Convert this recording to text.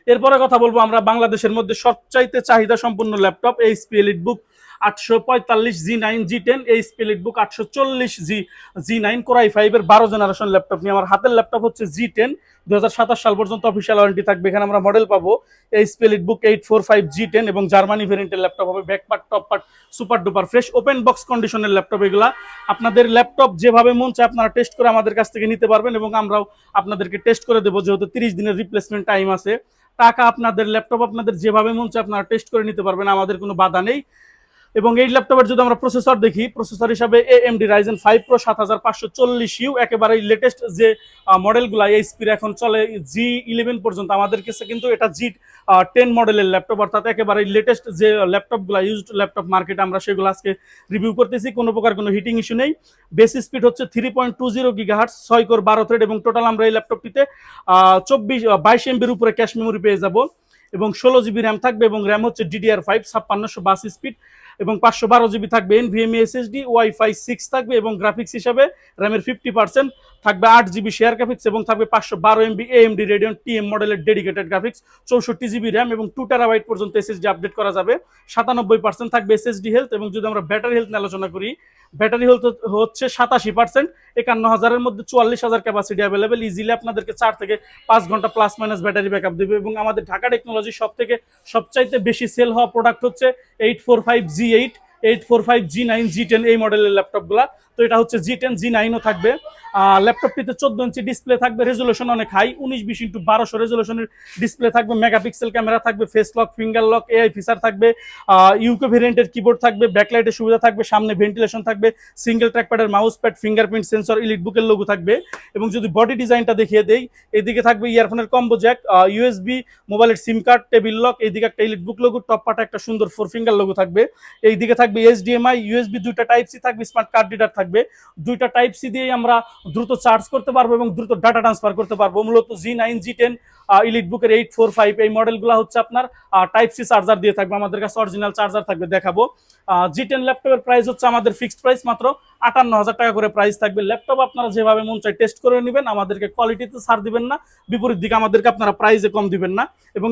এরপরে কথা বলবো আমরা বাংলাদেশের মধ্যে সবচাইতে চাহিদা সম্পন্ন laptop HP EliteBook 845 G9 G10, HP EliteBook 840 G9 core i 5 এর 12 জেনারেশন ল্যাপটপ নিয়ে আমার হাতের ল্যাপটপ হচ্ছে G10। 2027 সাল পর্যন্ত অফিসিয়াল ওয়ারেন্টি থাকবে। এখানে আমরা মডেল পাবো এইচপি এলিটবুক 845 G10 এবং জার্মানি ভেরিয়েন্টের ল্যাপটপ হবে। Back part, top part super duper fresh, open box কন্ডিশনের ল্যাপটপ এগুলা। আপনাদের ল্যাপটপ যেভাবে মন চায় আপনারা টেস্ট করে আমাদের কাছ থেকে নিতে পারবেন এবং আমরাও আপনাদেরকে টেস্ট করে দেবো, যেহেতু 30 দিনের রিপ্লেসমেন্ট টাইম আছে। টাকা আপনাদের, ল্যাপটপ আপনাদের যেভাবে মন চায় আপনারা টেস্ট করে নিতে পারবেন, আমাদের কোনো বাধা নেই। এবং এই ল্যাপটপের যদি আমরা প্রসেসর দেখি, প্রসেসর হিসাবে AMD Ryzen 5 Pro 7540U, একেবারে লেটেস্ট যে মডেলগুলো এইচপির এখন চলে G11 পর্যন্ত, আমাদের কাছে কিন্তু এটা G10 মডেলের ল্যাপটপ, অর্থাৎ একেবারে লেটেস্ট যে ল্যাপটপগুলো ইউজড ল্যাপটপ মার্কেটে, আমরা সেগুলো আজকে রিভিউ করতেছি। কোনো প্রকার কোনো হিটিং ইস্যু নেই। বেস স্পিড হচ্ছে 3.20 GHz, 6 কোর 12 থ্রেড এবং টোটাল আমরা এই ল্যাপটপটিতে 22 MBর উপরে ক্যাশ মেমোরি পেয়ে যাব এবং 16 GB র্যাম থাকবে এবং র্যাম হচ্ছে DDR5 5622 স্পিড এবং 512 GB থাকবে NVMe SSD, ওয়াইফাই 6 থাকবে এবং গ্রাফিক্স হিসাবে র্যামের 50% থাকবে 8 GB শেয়ার গ্রাফিক্স এবং থাকবে 512 MB AMD Radeon TM মডেলের ডেডিকেটেড গ্রাফিক্স, 64 GB র্যাম এবং 2 TB পর্যন্ত SSD আপডেট করা যাবে। 97% থাকবে SSD হেলথ এবং যদি আমরা ব্যাটারি হেলথ নিয়ে আলোচনা করি, ব্যাটারি হেলথ হচ্ছে 87%। 51,000-এর মধ্যে 44,000 ক্যাপাসিটি অ্যাভেলেবেল। ইজিলি আপনাদেরকে 4 থেকে 5 ঘন্টা প্লাস মাইনাস ব্যাটারি ব্যাকআপ দেবে এবং আমাদের ঢাকা টেকনোলজি সবচাইতে বেশি সেল হওয়া প্রোডাক্ট হচ্ছে 845G8, 845G9, G10 এই মডেলের ল্যাপটপগুলা। তো এটা হচ্ছে G10, G9ও থাকবে। ল্যাপটপটিতে 14 ইঞ্চি ডিসপ্লে থাকবে, রেজুলেশন অনেক হাই, 1920x1200 রেজুলেশনের ডিসপ্লে থাকবে, মেগাপিক্সেল ক্যামেরা থাকবে, face lock, finger lock, AI feature থাকবে, ইউকো ভেরিয়েন্টের কিবোর্ড থাকবে, ব্যাকলাইটের সুবিধা থাকবে, সামনে ভেন্টিলেশন থাকবে, সিঙ্গেল ট্র্যাকপ্যাডের মাউস প্যাড, ফিঙ্গারপ্রিন্ট সেন্সর, ইলিটবুকের লোগো থাকবে। এবং যদি বডি ডিজাইনটা দেখিয়ে দেই, এইদিকে থাকবে ইয়ারফোনের কম্বো জ্যাক, ইউএসবি, মোবাইলের সিম কার্ড, টেবিল লক, এইদিকে একটা ইলিটবুক লোগো, টপ পাটা একটা সুন্দর 4 ফিঙ্গার লোগো থাকবে। এইদিকে থাকবে HDMI, ইউএসবি, দুইটা টাইপ সি থাকবে, স্মার্ট কার্ড রিডার থাকবে। দুইটা টাইপ সি দিয়েই আমরা দ্রুত চার্জ করতে পারবো এবং দ্রুত ডাটা ট্রান্সফার করতে পারবো। মূলত G9, G10, ইলিটবুকের 845 এই মডেলগুলো হচ্ছে আপনার টাইপ সি চার্জার দিয়ে থাকবে, আমাদের কাছে অরিজিনাল চার্জার থাকবে, দেখাবো। G10 ল্যাপটপের প্রাইস হচ্ছে আমাদের ফিক্সড প্রাইস মাত্র 58,000 টাকা করে প্রাইস থাকবে। ল্যাপটপ আপনারা যেভাবে মন চায় টেস্ট করে নেবেন, আমাদেরকে কোয়ালিটিতে ছাড় দিবেন না, বিপরীত দিকে আমাদেরকে আপনারা প্রাইসে কম দিবেন না। এবং